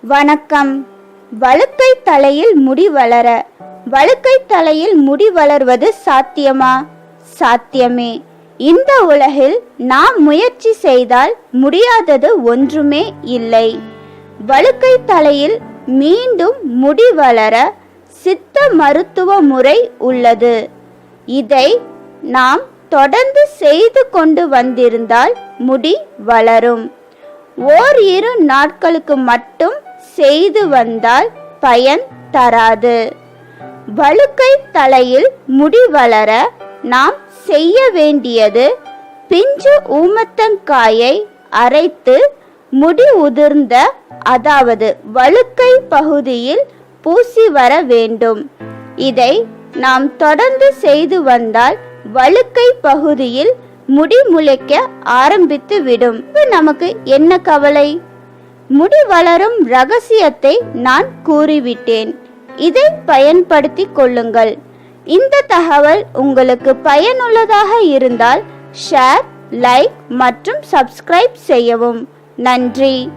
வணக்கம். வழுக்கை தலையில் முடி வளர. வழுக்கை தலையில் முடி வளர்வது சாத்தியமா? சாத்தியமே. இந்த உலகில் நாம் முயற்சி செய்தால் முடியாதது ஒன்றுமே இல்லை. வழுக்கை தலையில் மீண்டும் முடி வளர சித்த மருத்துவ முறை உள்ளது. இதை நாம் தொடர்ந்து செய்து கொண்டு வந்திருந்தால் முடி வளரும். ஓரிரு நாட்களுக்கு மட்டும் செய்து வந்தால் பயன் தராது. வழுக்கை தலையில் முடி வளர நாம் செய்ய வேண்டியது, பிஞ்சு ஊமத்தங்காயை அரைத்து முடி உதிர்ந்த அதாவது வழுக்கை பகுதியில் பூசி வர வேண்டும். இதை நாம் தொடர்ந்து செய்து வந்தால் வழுக்கை பகுதியில் முடி முளைக்க ஆரம்பித்து விடும். நமக்கு என்ன கவலை? முடி வளரும் ரகசியத்தை நான் கூறிவிட்டேன். இதை பயன்படுத்திக் கொள்ளுங்கள். இந்த தகவல் உங்களுக்கு பயனுள்ளதாக இருந்தால் ஷேர், லைக் மற்றும் சப்ஸ்கிரைப் செய்யவும். நன்றி.